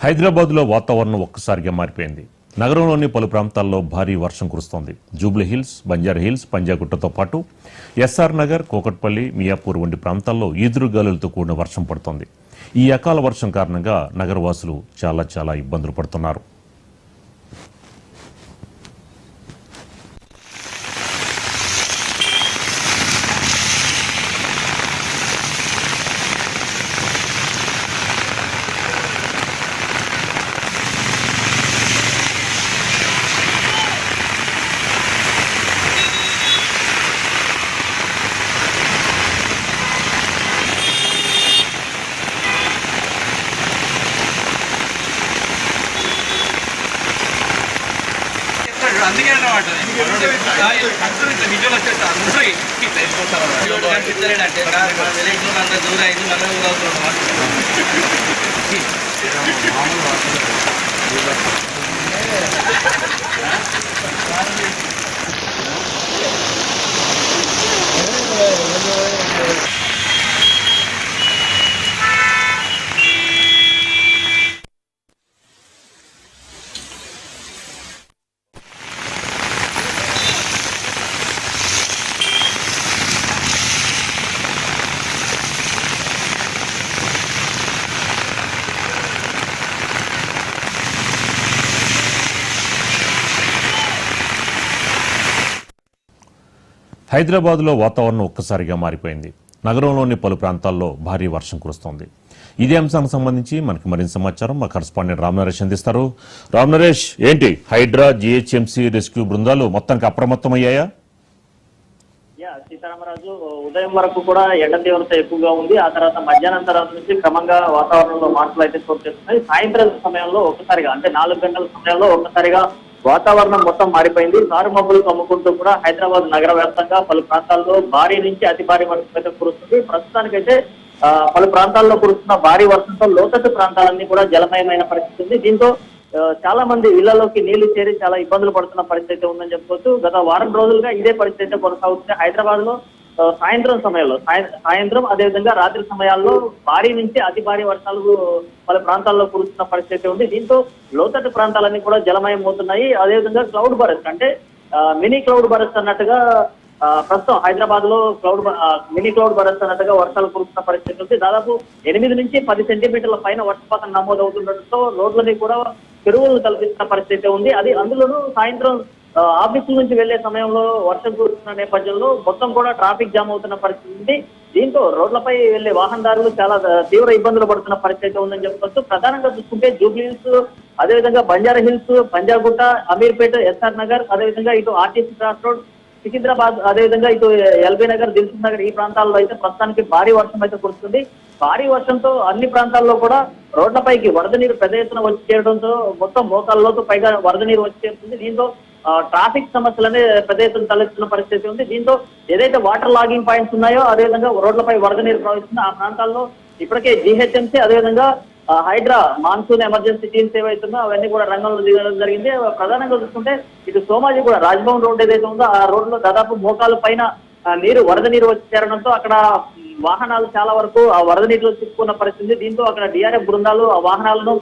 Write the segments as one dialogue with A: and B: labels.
A: హైదరాబాద్లో వాతావరణం ఒక్కసారిగా మారిపోయింది. నగరంలోని పలు ప్రాంతాల్లో భారీ వర్షం కురుస్తోంది. జూబ్లీ హిల్స్, బంజారా హిల్స్, పంజాగుట్టతో పాటు ఎస్ఆర్ నగర్, కోకట్పల్లి, మియాపూర్ వంటి ప్రాంతాల్లో ఈదురుగాలులతో కూడిన వర్షం పడుతోంది. ఈ అకాల వర్షం కారణంగా నగరవాసులు చాలా ఇబ్బందులు పడుతున్నారు.
B: అందుకే అన్నమాట విజువల్ వచ్చేస్తారు కనిపిస్తలేడంటే విలేజ్ అంత దూరం అయింది మన ఊరు అవుతున్నాం.
A: హైదరాబాద్లో వాతావరణం ఒక్కసారిగా మారిపోయింది. నగరంలోని పలు ప్రాంతాల్లో భారీ వర్షం కురుస్తోంది. ఇదే అంశానికి సంబంధించి మనకి మరింత సమాచారం మా కరెస్పాండెంట్ రామనరేష్ అందిస్తారు. రామనరేష్, ఏంటి హైడ్రా, జీహెచ్ఎంసీ రెస్క్యూ బృందాలు మొత్తానికి అప్రమత్తమయ్యాయా?
C: సీతారామరాజు, ఉదయం వరకు కూడా ఎండ తీవ్రత ఎక్కువగా ఉంది. ఆ తర్వాత మధ్యాహ్నం తర్వాత నుంచి క్రమంగా వాతావరణంలో మార్పులు అయితే చోటు చేస్తున్నాయి. సాయంత్రం సమయంలో ఒక్కసారిగా, అంటే 4 గంటల సమయంలో ఒక్కసారిగా వాతావరణం మొత్తం మారిపోయింది. కారు మబ్బులు కమ్ముకుంటూ కూడా హైదరాబాద్ నగర వ్యాప్తంగా పలు ప్రాంతాల్లో భారీ నుంచి అతి భారీ వర్షం అయితే కురుస్తుంది. ప్రస్తుతానికైతే పలు ప్రాంతాల్లో కురుస్తున్న భారీ వర్షంతో లోతట్టు ప్రాంతాలన్నీ కూడా జలమయమైన పరిస్థితి ఉంది. దీంతో చాలా మంది ఇళ్లలోకి నీళ్లు చేరి చాలా ఇబ్బందులు పడుతున్న పరిస్థితి ఉందని చెప్పుకోవచ్చు. గత వారం రోజులుగా ఇదే పరిస్థితి కొనసాగుతుంది. హైదరాబాద్ లో సాయంత్రం సమయంలో సాయంత్రం అదేవిధంగా రాత్రి సమయాల్లో భారీ నుంచి అతి భారీ వర్షాలు పలు ప్రాంతాల్లో కురుస్తున్న పరిస్థితి ఉంది. దీంతో లోతట్టు ప్రాంతాలన్నీ కూడా జలమయం అవుతున్నాయి. అదేవిధంగా క్లౌడ్ బరస్ట్, అంటే మినీ క్లౌడ్ బరస్ట్ అన్నట్టుగా ప్రస్తుతం హైదరాబాద్ లో మినీ క్లౌడ్ బరస్ట్ అన్నట్టుగా వర్షాలు కురుస్తున్న పరిస్థితి ఉంది. దాదాపు 8 నుంచి 10 సెంటీమీటర్ల పైన వర్షపాతం నమోదవుతుండటంతో రోడ్లని కూడా చెరువులను కల్పిస్తున్న పరిస్థితి ఉంది. అందులోనూ సాయంత్రం ఆఫీసుల నుంచి వెళ్లే సమయంలో వర్షం కురుస్తున్న నేపథ్యంలో మొత్తం కూడా ట్రాఫిక్ జామ్ అవుతున్న పరిస్థితి ఉంది. దీంతో రోడ్లపై వెళ్లే వాహనదారులు చాలా తీవ్ర ఇబ్బందులు పడుతున్న పరిస్థితి ఉందని చెప్పుకోవచ్చు. ప్రధానంగా చూసుకుంటే జూబ్లీ హిల్స్, అదేవిధంగా బంజారా హిల్స్, పంజాగుట్ట, అమీర్పేట, ఎస్ఆర్ నగర్, అదేవిధంగా ఇటు ఆర్టీసీ క్రాస్ రోడ్, సికింద్రాబాద్, అదేవిధంగా ఇటు ఎల్బీ నగర్, దిల్సుఖ్ నగర్, ఈ ప్రాంతాల్లో అయితే ప్రస్తుతానికి భారీ వర్షం అయితే కురుస్తుంది. భారీ వర్షంతో అన్ని ప్రాంతాల్లో కూడా రోడ్లపైకి వరద నీరు పెద్ద ఎత్తున వచ్చి చేరడంతో మొత్తం మోకాళ్ళలోతో పైగా వరద నీరు వచ్చి చేరుతుంది. దీంతో ట్రాఫిక్ సమస్యలనే పెద్ద ఎత్తున తలెత్తున్న పరిస్థితి ఉంది. దీంతో ఏదైతే వాటర్ లాగింగ్ పాయింట్స్ ఉన్నాయో, అదేవిధంగా రోడ్లపై వరద నీరు ప్రవహిస్తుందో ఆ ప్రాంతాల్లో ఇప్పటికే జీహెచ్ఎంసీ, అదేవిధంగా హైడ్రా మాన్సూన్ ఎమర్జెన్సీ టీమ్స్ ఏవైతుందో అవన్నీ కూడా రంగంలో దిగడం జరిగింది. ప్రధానంగా చూసుకుంటే ఇటు సోమాజీ కూడా రాజ్భవన్ రోడ్ ఏదైతే ఉందో ఆ రోడ్ లో దాదాపు మోకాలు పైన వరద నీరు వచ్చి చేరడంతో అక్కడ వాహనాలు చాలా వరకు ఆ వరద నీటిలో చిక్కుకున్న పరిస్థితి. దీంతో అక్కడ డిఆర్ఎఫ్ బృందాలు ఆ వాహనాలను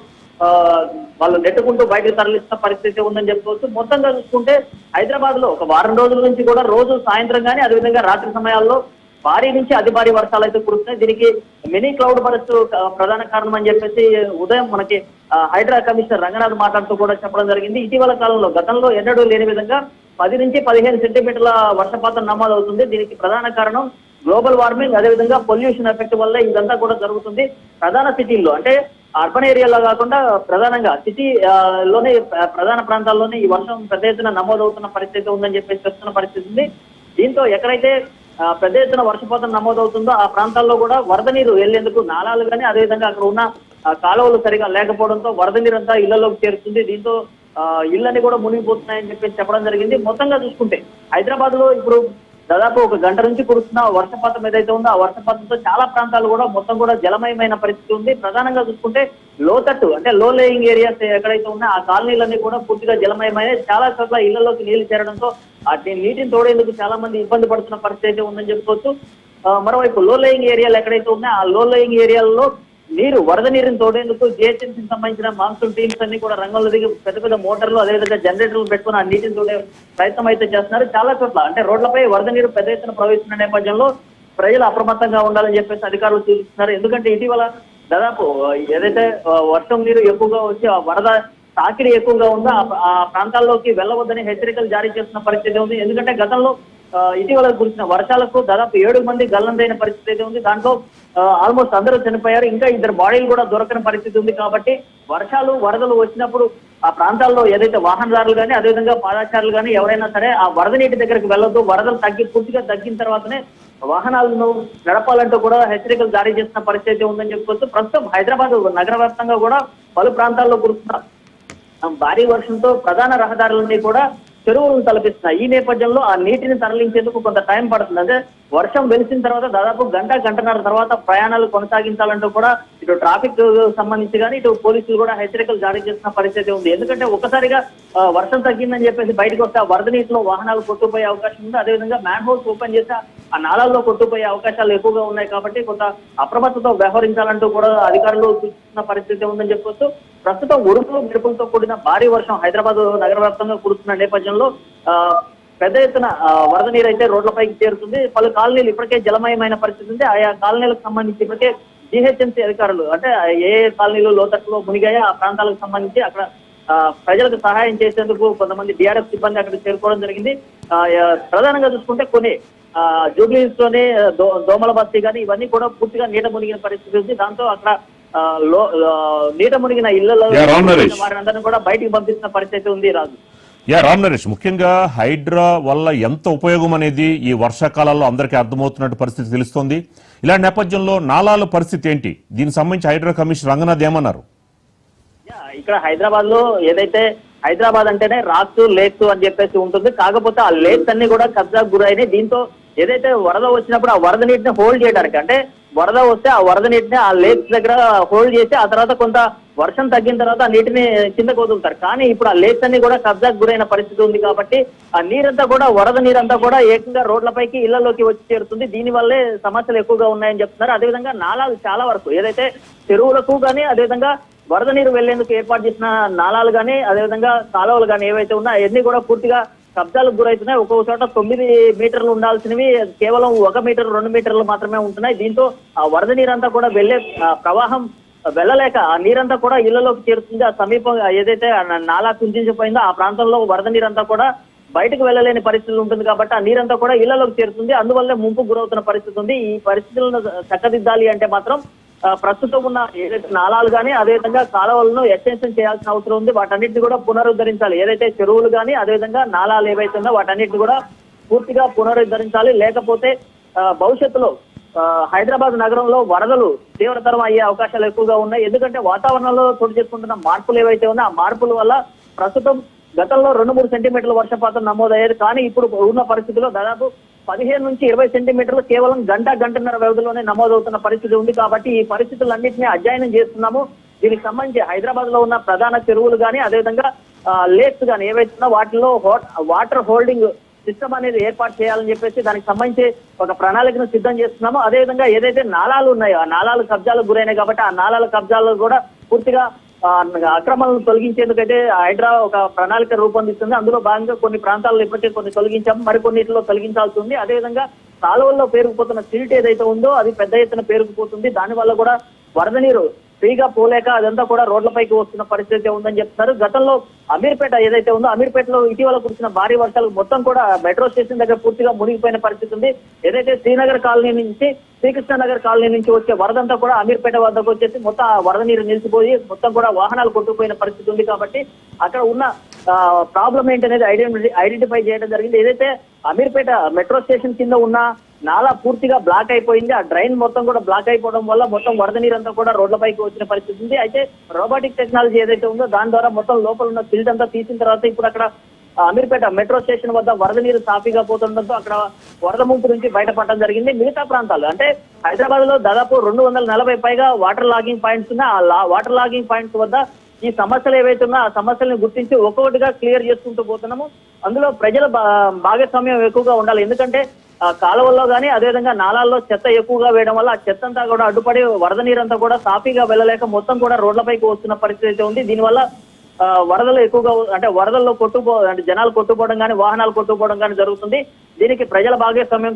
C: వాళ్ళు నెట్టుకుంటూ బయటకు తరలిస్తున్న పరిస్థితి ఉందని చెప్పుకోవచ్చు. మొత్తంగా చూసుకుంటే హైదరాబాద్ లో ఒక వారం రోజుల నుంచి కూడా రోజు సాయంత్రం కానీ అదేవిధంగా రాత్రి సమయాల్లో భారీ నుంచి అతి భారీ వర్షాలు అయితే కురుస్తున్నాయి. దీనికి మినీ క్లౌడ్ బరస్ట్ ప్రధాన కారణం అని చెప్పేసి ఉదయం మనకి హైడ్రా కమిషనర్ రంగనాథ్ మాట్లాడుతూ కూడా చెప్పడం జరిగింది. ఇటీవల కాలంలో గతంలో ఎన్నడూ లేని విధంగా 10 నుంచి 15 సెంటీమీటర్ల వర్షపాతం నమోదవుతుంది. దీనికి ప్రధాన కారణం గ్లోబల్ వార్మింగ్, అదేవిధంగా పొల్యూషన్ ఎఫెక్ట్ వల్ల ఇదంతా కూడా జరుగుతుంది. ప్రధాన సిటీల్లో, అంటే అర్బన్ ఏరియాలో కాకుండా ప్రధానంగా సిటీ లోనే ప్రధాన ప్రాంతాల్లోనే ఈ వర్షం పెద్ద ఎత్తున నమోదవుతున్న పరిస్థితి ఉందని చెప్పేసి చెప్తున్న పరిస్థితి ఉంది. దీంతో ఎక్కడైతే పెద్ద ఎత్తున వర్షపాతం నమోదవుతుందో ఆ ప్రాంతాల్లో కూడా వరద నీరు వెళ్లేందుకు నాలాలు కానీ అదేవిధంగా అక్కడ ఉన్న కాలువలు సరిగా లేకపోవడంతో వరద నీరు అంతా ఇళ్లలోకి చేరుతుంది. దీంతో ఇళ్ళని కూడా మునిగిపోతున్నాయని చెప్పేసి చెప్పడం జరిగింది. మొత్తంగా చూసుకుంటే హైదరాబాద్ లో ఇప్పుడు దాదాపు 1 గంట నుంచి కురుస్తున్న వర్షపాతం ఏదైతే ఉందో ఆ వర్షపాతంతో చాలా ప్రాంతాలు కూడా మొత్తం కూడా జలమయమైన పరిస్థితి ఉంది. ప్రధానంగా చూసుకుంటే లోతట్టు, అంటే లో లేయింగ్ ఏరియాస్ ఎక్కడైతే ఉన్నా ఆ కాలనీలన్నీ కూడా పూర్తిగా జలమయమైన, చాలా చోట్ల ఇళ్లలోకి నీళ్లు చేరడంతో ఆ నీటిని తోడేందుకు చాలా మంది ఇబ్బంది పడుతున్న పరిస్థితి ఉందని చెప్పుకోవచ్చు. మరోవైపు లో లేయింగ్ ఏరియాలు ఎక్కడైతే ఉన్నాయో ఆ లో లేయింగ్ ఏరియాలలో నీరు వరద నీరుని తోడేందుకు జిహెచ్ఎంసీకి సంబంధించిన మాన్సూన్ టీమ్స్ అన్ని కూడా రంగంలో దిగి పెద్ద పెద్ద మోటార్లు అదేవిధంగా జనరేటర్లు పెట్టుకుని ఆ నీటిని తోడే ప్రయత్నం అయితే చేస్తున్నారు. చాలా చోట్ల అంటే రోడ్లపై వరద నీరు పెద్ద ఎత్తున ప్రవహిస్తున్న నేపథ్యంలో ప్రజలు అప్రమత్తంగా ఉండాలని చెప్పేసి అధికారులు సూచిస్తున్నారు. ఎందుకంటే ఇటీవల దాదాపు ఏదైతే వర్షం నీరు ఎక్కువగా వచ్చి ఆ వరద తాకిడి ఎక్కువగా ఉందో ఆ ప్రాంతాల్లోకి వెళ్ళవద్దని హెచ్చరికలు జారీ చేస్తున్న పరిస్థితి ఉంది. ఎందుకంటే గతంలో ఇటీవల కురిసిన వర్షాలకు దాదాపు 7 మంది గల్లంతైన పరిస్థితి అయితే ఉంది. దాంట్లో ఆల్మోస్ట్ అందరూ చనిపోయారు. ఇంకా 2 బాడీలు కూడా దొరకని పరిస్థితి ఉంది. కాబట్టి వర్షాలు వరదలు వచ్చినప్పుడు ఆ ప్రాంతాల్లో ఏదైతే వాహనదారులు కానీ అదేవిధంగా పాదచారులు కానీ ఎవరైనా సరే ఆ వరద నీటి దగ్గరికి వెళ్ళొద్దు. వరదలు పూర్తిగా తగ్గిన తర్వాతనే వాహనాలను నడపాలంటూ కూడా హెచ్చరికలు జారీ చేసిన పరిస్థితి ఉందని చెప్పుకోవచ్చు. ప్రస్తుతం హైదరాబాద్ నగర వ్యాప్తంగా కూడా పలు ప్రాంతాల్లో కురుస్తున్న భారీ వర్షంతో ప్రధాన రహదారులన్నీ కూడా చెరువులను తలపిస్తున్నాయి. ఈ నేపథ్యంలో ఆ నీటిని తరలించేందుకు కొంత టైం పడుతుంది. అంటే వర్షం వెలిసిన తర్వాత దాదాపు గంటన్నర తర్వాత ప్రయాణాలు కొనసాగించాలంటూ కూడా ఇటు ట్రాఫిక్ సంబంధించి కానీ ఇటు పోలీసులు కూడా హెచ్చరికలు జారీ చేసిన పరిస్థితి ఉంది. ఎందుకంటే ఒక్కసారిగా వర్షం తగ్గిందని చెప్పేసి బయటకు వస్తే ఆ వరద నీటిలో వాహనాలు కొట్టుకుపోయే అవకాశం ఉంది. అదేవిధంగా మ్యాన్ హోల్స్ ఓపెన్ చేస్తే ఆ నాళాల్లో కొట్టుకుపోయే అవకాశాలు ఎక్కువగా ఉన్నాయి. కాబట్టి కొంత అప్రమత్తతో వ్యవహరించాలంటూ కూడా అధికారులు సూచిస్తున్న పరిస్థితి ఉందని చెప్పొచ్చు. ప్రస్తుతం ఉరుములు మెరుపులతో కూడిన భారీ వర్షం హైదరాబాద్ నగర వ్యాప్తంగా కురుస్తున్న నేపథ్యంలో పెద్ద ఎత్తున వరద నీరు అయితే రోడ్లపైకి చేరుతుంది. పలు కాలనీలు ఇప్పటికే జలమయమైన పరిస్థితి ఉంది. ఆయా కాలనీలకు సంబంధించి ఇప్పటికే జిహెచ్ఎంసీ అధికారులు అంటే ఏ కాలనీలు లోతట్టులో మునిగాయో ఆ ప్రాంతాలకు సంబంధించి అక్కడ ప్రజలకు సహాయం చేసేందుకు కొంతమంది డిఆర్ఎఫ్ సిబ్బంది అక్కడ చేరుకోవడం జరిగింది. ప్రధానంగా చూసుకుంటే కొన్ని జూబ్లీహిల్స్ లోనే దోమల బస్తీ కానీ ఇవన్నీ కూడా పూర్తిగా నీట మునిగిన పరిస్థితి ఉంది. దాంతో అక్కడ నీట మునిగిన ఇళ్లలో వారిని కూడా బయటికి పంపిస్తున్న పరిస్థితి ఉంది. రాజు
A: రామ్ నరేష్, ముఖ్యంగా హైడ్రా వల్ల ఎంత ఉపయోగం అనేది ఈ వర్షాకాలంలో అందరికీ అర్థమవుతున్నట్టు పరిస్థితి తెలుస్తోంది. ఇలాంటి నేపథ్యంలో నాలాల పరిస్థితి ఏంటి? దీనికి సంబంధించి హైడ్రా కమిషనర్ రంగనాథ్ ఏమన్నారు?
C: ఇక్కడ హైదరాబాద్ లో ఏదైతే హైదరాబాద్ అంటేనే రాక్స్ లేక్స్ అని చెప్పేసి ఉంటుంది. కాకపోతే ఆ లేక్స్ అన్ని కూడా కబ్జాకు గురైనాయి. దీంతో ఏదైతే వరద వచ్చినప్పుడు ఆ వరద నీటిని హోల్డ్ చేయడానికి అంటే వరద వస్తే ఆ వరద నీటిని ఆ లేక్స్ దగ్గర హోల్డ్ చేసి ఆ తర్వాత కొంత వర్షం తగ్గిన తర్వాత ఆ నీటిని కిందకు వదులుతారు. కానీ ఇప్పుడు ఆ లేక్స్ అన్ని కూడా కబ్జాకు గురైన పరిస్థితి ఉంది. కాబట్టి ఆ నీరంతా కూడా వరద నీరంతా కూడా ఏకంగా రోడ్లపైకి ఇళ్లలోకి వచ్చి చేరుతుంది. దీనివల్లే సమస్యలు ఎక్కువగా ఉన్నాయని చెప్తున్నారు. అదేవిధంగా నాలాలు చాలా వరకు ఏదైతే చెరువులకు కానీ అదేవిధంగా వరద నీరు వెళ్లేందుకు ఏర్పాటు చేసిన నాలాలు కానీ అదేవిధంగా కాలువలు కానీ ఏవైతే ఉన్నాయో అవన్నీ కూడా పూర్తిగా కబ్జాలకు గురవుతున్నాయి. ఒక్కొక్క చోట 9 మీటర్లు ఉండాల్సినవి కేవలం 1 మీటర్ 2 మీటర్లు మాత్రమే ఉంటున్నాయి. దీంతో ఆ వరద నీరంతా కూడా వెళ్లే ప్రవాహం వెళ్ళలేక ఆ నీరంతా కూడా ఇళ్లలోకి చేరుతుంది. ఆ సమీపం ఏదైతే నాలా కుంజించిపోయిందో ఆ ప్రాంతంలో వరద నీరంతా కూడా బయటకు వెళ్ళలేని పరిస్థితి ఉంటుంది. కాబట్టి ఆ నీరంతా కూడా ఇళ్లలోకి చేరుతుంది. అందువల్లే ముంపు గురవుతున్న పరిస్థితి ఉంది. ఈ పరిస్థితులను చక్కదిద్దాలి అంటే మాత్రం ప్రస్తుతం ఉన్న ఏదైతే నాలాలు కానీ అదేవిధంగా కాలువలను ఎక్స్టెన్షన్ చేయాల్సిన అవసరం ఉంది. వాటన్నిటిని కూడా పునరుద్ధరించాలి. ఏదైతే చెరువులు కానీ అదేవిధంగా నాలాలు ఏవైతే ఉందో వాటన్నిటిని కూడా పూర్తిగా పునరుద్ధరించాలి. లేకపోతే భవిష్యత్తులో హైదరాబాద్ నగరంలో వరదలు తీవ్రతరం అయ్యే అవకాశాలు ఎక్కువగా ఉన్నాయి. ఎందుకంటే వాతావరణంలో చోటు చేసుకుంటున్న మార్పులు ఏవైతే ఉన్నాయో ఆ మార్పుల వల్ల ప్రస్తుతం గతంలో 2-3 సెంటీమీటర్ల వర్షపాతం నమోదయ్యేది. కానీ ఇప్పుడు ఉన్న పరిస్థితిలో దాదాపు 15 నుంచి 20 సెంటీమీటర్లు కేవలం గంటన్నర వ్యవధిలోనే నమోదవుతున్న పరిస్థితి ఉంది. కాబట్టి ఈ పరిస్థితులన్నింటినీ అధ్యయనం చేస్తున్నాము. దీనికి సంబంధించి హైదరాబాద్ లో ఉన్న ప్రధాన చెరువులు కానీ అదేవిధంగా లేక్స్ కానీ ఏవైతే ఉన్నా వాటిలో వాటర్ హోల్డింగ్ సిస్టమ్ అనేది ఏర్పాటు చేయాలని చెప్పేసి దానికి సంబంధించి ఒక ప్రణాళికను సిద్ధం చేస్తున్నాము. అదేవిధంగా ఏదైతే నాలాలు ఉన్నాయో ఆ నాలాలు కబ్జాలకు గురైనాయి. కాబట్టి ఆ నాలాల కబ్జాలు కూడా పూర్తిగా అక్రమాలను తొలగించేందుకైతే హైడ్రా ఒక ప్రణాళిక రూపొందిస్తుంది. అందులో భాగంగా కొన్ని ప్రాంతాల్లో ఇప్పటికే కొన్ని తొలగించాము, మరికొన్నిటిలో తొలగించాల్సి ఉంది. అదేవిధంగా కాలువల్లో పేరుకుపోతున్న సిల్ట్ ఏదైతే ఉందో అది పెద్ద ఎత్తున పేరుకుపోతుంది. దానివల్ల కూడా వరద నీరు ఫ్రీగా పోలేక అదంతా కూడా రోడ్లపైకి వస్తున్న పరిస్థితి ఉందని చెప్తున్నారు. గతంలో అమీర్పేట ఏదైతే ఉందో అమీర్పేటలో ఇటీవల కురిసిన భారీ వర్షాలకు మొత్తం కూడా మెట్రో స్టేషన్ దగ్గర పూర్తిగా మునిగిపోయిన పరిస్థితి ఉంది. ఏదైతే శ్రీనగర్ కాలనీ నుంచి శ్రీకృష్ణ నగర్ కాలనీ నుంచి వచ్చే వరదంతా కూడా అమీర్పేట వద్దకు వచ్చేసి మొత్తం వరద నీరు నిలిచిపోయి మొత్తం కూడా వాహనాలు కొట్టుకుపోయిన పరిస్థితి ఉంది. కాబట్టి అక్కడ ఉన్న ప్రాబ్లం ఏంటనేది ఐడెంటిఫై చేయడం జరిగింది. ఏదైతే అమీర్పేట మెట్రో స్టేషన్ కింద ఉన్న నాలా పూర్తిగా బ్లాక్ అయిపోయింది. ఆ డ్రైన్ మొత్తం కూడా బ్లాక్ అయిపోవడం వల్ల మొత్తం వరద నీరంతా కూడా రోడ్లపైకి వచ్చిన పరిస్థితి ఉంది. అయితే రోబోటిక్ టెక్నాలజీ ఏదైతే ఉందో దాని ద్వారా మొత్తం లోపల ఉన్న సిల్ట్ అంతా తీసిన తర్వాత ఇప్పుడు అక్కడ అమీర్పేట మెట్రో స్టేషన్ వద్ద వరద నీరు సాఫీగా పోతుండటంతో అక్కడ వరద ముంపు నుంచి బయటపడడం జరిగింది. మిగతా ప్రాంతాలు అంటే హైదరాబాద్ లో దాదాపు 240 పైగా వాటర్ లాగింగ్ పాయింట్స్ ఉన్నాయి. ఆ వాటర్ లాగింగ్ పాయింట్స్ వద్ద ఈ సమస్యలు ఏవైతే ఉన్నా ఆ సమస్యలను గుర్తించి ఒక్కొక్కటిగా క్లియర్ చేసుకుంటూ పోతున్నాము. అందులో ప్రజల భాగస్వామ్యం ఎక్కువగా ఉండాలి. ఎందుకంటే కాలువల్లో కానీ అదేవిధంగా నాలాల్లో చెత్త ఎక్కువగా వేయడం వల్ల ఆ చెత్త అంతా కూడా అడ్డుపడి వరద నీరంతా కూడా సాఫీగా వెళ్ళలేక మొత్తం కూడా రోడ్లపైకి వస్తున్న పరిస్థితి అయితే ఉంది. దీనివల్ల వరదలు ఎక్కువగా అంటే వరదల్లో అంటే జనాలు కొట్టుకోవడం కానీ వాహనాలు కొట్టుకోవడం కానీ జరుగుతుంది. దీనికి ప్రజల భాగస్వామ్యం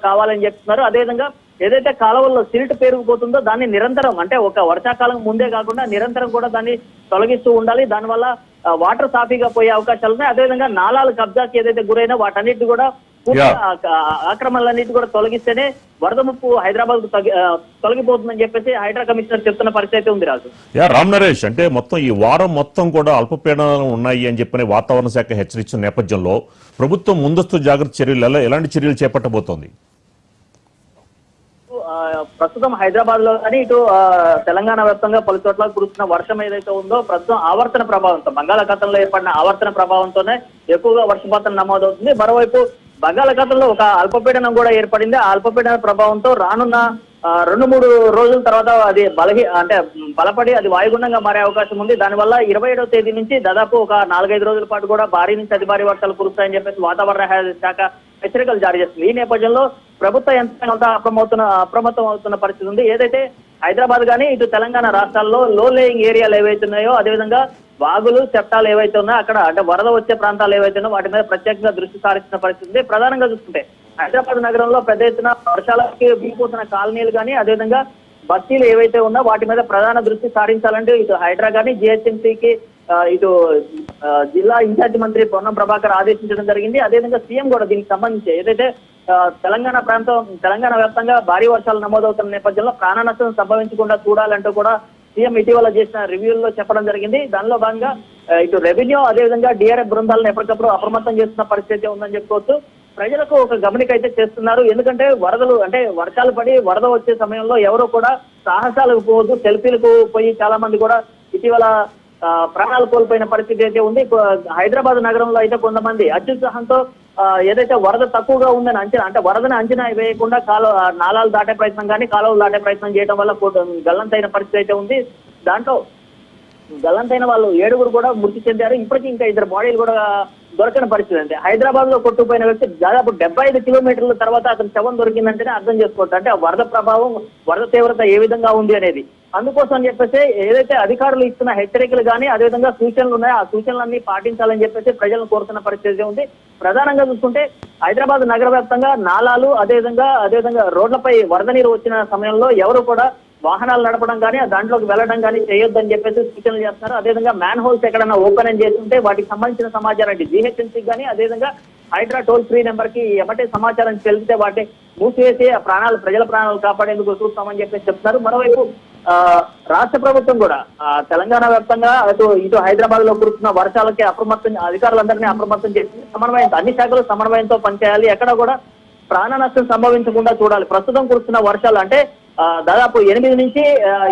C: కావాలని చెప్తున్నారు. అదేవిధంగా ఏదైతే కాలువల్లో సిల్ట్ పెరిగిపోతుందో దాన్ని నిరంతరం అంటే ఒక వర్షాకాలం ముందే కాకుండా నిరంతరం కూడా దాన్ని తొలగిస్తూ ఉండాలి. దానివల్ల వాటర్ సాఫీగా పోయే అవకాశాలు ఉన్నాయి. అదేవిధంగా నాలాలు కబ్జాకి ఏదైతే గురైనా వాటన్నిటి కూడా ఆక్రమణలన్నిటి కూడా తొలగిస్తేనే వరద ముప్పు హైదరాబాద్ కు తొలగిపోతుందని చెప్పేసి హైడ్రా కమిషనర్ చెప్తున్న పరిస్థితి ఉంది రాజు.
A: రామ్ నరేష్, అంటే మొత్తం ఈ వారం మొత్తం కూడా అల్పపీడనాలు ఉన్నాయి అని చెప్పని వాతావరణ శాఖ హెచ్చరించిన నేపథ్యంలో ప్రభుత్వం ముందస్తు జాగ్రత్త చర్యలు ఎలాంటి చర్యలు చేపట్టబోతోంది?
C: ప్రస్తుతం హైదరాబాద్ లో కానీ ఇటు తెలంగాణ వ్యాప్తంగా పలు చోట్ల కురుస్తున్న వర్షం ఏదైతే ఉందో ప్రస్తుతం ఆవర్తన ప్రభావంతో బంగాళాఖాతంలో ఏర్పడిన ఆవర్తన ప్రభావంతోనే ఎక్కువగా వర్షపాతం నమోదవుతుంది. మరోవైపు బంగాళాఖాతంలో ఒక అల్పపీడనం కూడా ఏర్పడింది. ఆ అల్పపీడన ప్రభావంతో రానున్న 2-3 రోజుల తర్వాత అది బలపడి అది వాయుగుండంగా మారే అవకాశం ఉంది. దానివల్ల 27వ తేదీ నుంచి దాదాపు ఒక 4-5 రోజుల పాటు కూడా భారీ నుంచి అతి భారీ వర్షాలు కురుస్తాయని చెప్పేసి వాతావరణ శాఖ హెచ్చరికలు జారీ చేస్తుంది. ఈ నేపథ్యంలో ప్రభుత్వ యంత్రాంగం అంతా అప్రమత్తం అవుతున్న పరిస్థితి ఉంది. ఏదైతే హైదరాబాద్ కానీ ఇటు తెలంగాణ రాష్ట్రాల్లో లో లేయింగ్ ఏరియాలు ఏవైతే ఉన్నాయో అదేవిధంగా వాగులు చట్టాలు ఏవైతే ఉన్నాయో అక్కడ అంటే వరద వచ్చే ప్రాంతాలు ఏవైతే ఉన్నాయో వాటి మీద ప్రత్యేకంగా దృష్టి సారించిన పరిస్థితి ఉంది. ప్రధానంగా చూసుకుంటే హైదరాబాద్ నగరంలో పెద్ద ఎత్తున వర్షాలకి వీగిపోతున్న కాలనీలు కానీ అదేవిధంగా బస్తీలు ఏవైతే ఉన్నా వాటి మీద ప్రధాన దృష్టి సారించాలంటే ఇటు హైడ్రా కానీ జిహెచ్ఎంసీకి ఇటు జిల్లా ఇన్ఛార్జి మంత్రి పొన్నం ప్రభాకర్ ఆదేశించడం జరిగింది. అదేవిధంగా సీఎం కూడా దీనికి సంబంధించి ఏదైతే తెలంగాణ వ్యాప్తంగా భారీ వర్షాలు నమోదవుతున్న నేపథ్యంలో ప్రాణ నష్టం సంభవించకుండా చూడాలంటూ కూడా సీఎం ఇటీవల చేసిన రివ్యూల్లో చెప్పడం జరిగింది. దానిలో భాగంగా ఇటు రెవెన్యూ అదేవిధంగా డిఆర్ఎఫ్ బృందాలను ఎప్పటికప్పుడు అప్రమత్తం చేస్తున్న పరిస్థితి ఉందని చెప్పుకోవచ్చు. ప్రజలకు ఒక గమనిక అయితే చేస్తున్నారు. ఎందుకంటే వర్షాలు పడి వరద వచ్చే సమయంలో ఎవరు కూడా సాహసాలకు పోవద్దు, సెల్ఫీలకు పోయి చాలా మంది కూడా ఇటీవల ప్రాణాలు కోల్పోయిన పరిస్థితి అయితే ఉంది. హైదరాబాద్ నగరంలో అయితే కొంతమంది అత్యుత్సాహంతో ఏదైతే వరద తక్కువగా ఉందని వరదని అంచనా వేయకుండా నాలాలు దాటే ప్రయత్నం కానీ కాలువలు దాటే ప్రయత్నం చేయడం వల్ల గల్లంతైన పరిస్థితి అయితే ఉంది. దాంట్లో గల్లంతైన వాళ్ళు 7 కూడా మృతి చెందారు. ఇప్పటికీ ఇంకా 2 బాడీలు కూడా దొరకని పరిస్థితి. అంటే హైదరాబాద్ లో కొట్టుకుపోయిన వ్యక్తి దాదాపు 75 కిలోమీటర్ల తర్వాత అతని శవం దొరికిందంటేనే అర్థం చేసుకోవచ్చు అంటే ఆ వరద ప్రభావం వరద తీవ్రత ఏ విధంగా ఉంది అనేది. అందుకోసం చెప్పేసి ఏదైతే అధికారులు ఇస్తున్న హెచ్చరికలు కానీ అదేవిధంగా సూచనలు ఉన్నాయో ఆ సూచనలన్నీ పాటించాలని చెప్పేసి ప్రజలను కోరుతున్న పరిస్థితి ఉంది. ప్రధానంగా చూసుకుంటే హైదరాబాద్ నగర వ్యాప్తంగా నాలాలు అదేవిధంగా రోడ్లపై వరద నీరు వచ్చిన సమయంలో ఎవరు కూడా వాహనాలు నడపడం కానీ దాంట్లోకి వెళ్ళడం కానీ చేయొద్దని చెప్పేసి సూచనలు చేస్తున్నారు. అదేవిధంగా మ్యాన్ హోల్స్ ఎక్కడన్నా ఓపెన్ చేస్తుంటే వాటికి సంబంధించిన సమాచారం జిహెచ్ఎంసీకి కానీ అదేవిధంగా హైడ్రా టోల్ ఫ్రీ నెంబర్ కి ఎమ్మటే సమాచారం తెలిపితే వాటిని మూసివేసి ప్రజల ప్రాణాలు కాపాడేందుకు చూస్తామని చెప్పేసి చెప్తున్నారు. మరోవైపు రాష్ట్ర ప్రభుత్వం కూడా తెలంగాణ వ్యాప్తంగా ఇటు హైదరాబాద్ లో కురుస్తున్న వర్షాలకి అధికారులందరినీ అప్రమత్తం చేసి అన్ని శాఖలు సమన్వయంతో పనిచేయాలి. ఎక్కడ కూడా ప్రాణ నష్టం సంభవించకుండా చూడాలి. ప్రస్తుతం కురుస్తున్న వర్షాలు అంటే దాదాపు 8 నుంచి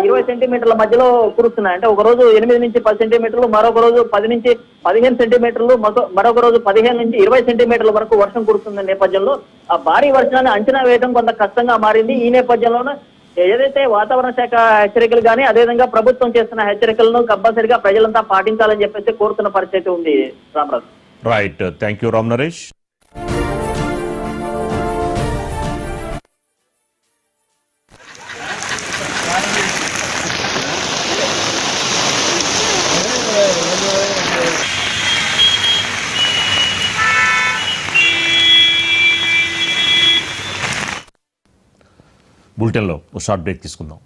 C: 20 సెంటీమీటర్ల మధ్యలో కురుస్తున్నాయి. అంటే ఒక రోజు 8 నుంచి 10 సెంటీమీటర్లు, మరొక రోజు 10 నుంచి 15 సెంటీమీటర్లు, మరొక రోజు 15 నుంచి 20 సెంటీమీటర్ల వరకు వర్షం కురుస్తున్న నేపథ్యంలో ఆ భారీ వర్షాన్ని అంచనా వేయడం కొంత కష్టంగా మారింది. ఈ నేపథ్యంలోనే ఏదైతే వాతావరణ శాఖ హెచ్చరికలు కానీ అదేవిధంగా ప్రభుత్వం చేస్తున్న హెచ్చరికలను కంపల్సరిగా ప్రజలంతా పాటించాలని చెప్పేసి కోరుతున్న పరిస్థితి ఉంది. Ramaraju.
A: Right, thank you Ram Naresh. బులెటిన్లో షార్ట్ బ్రేక్ తీసుకుందాం.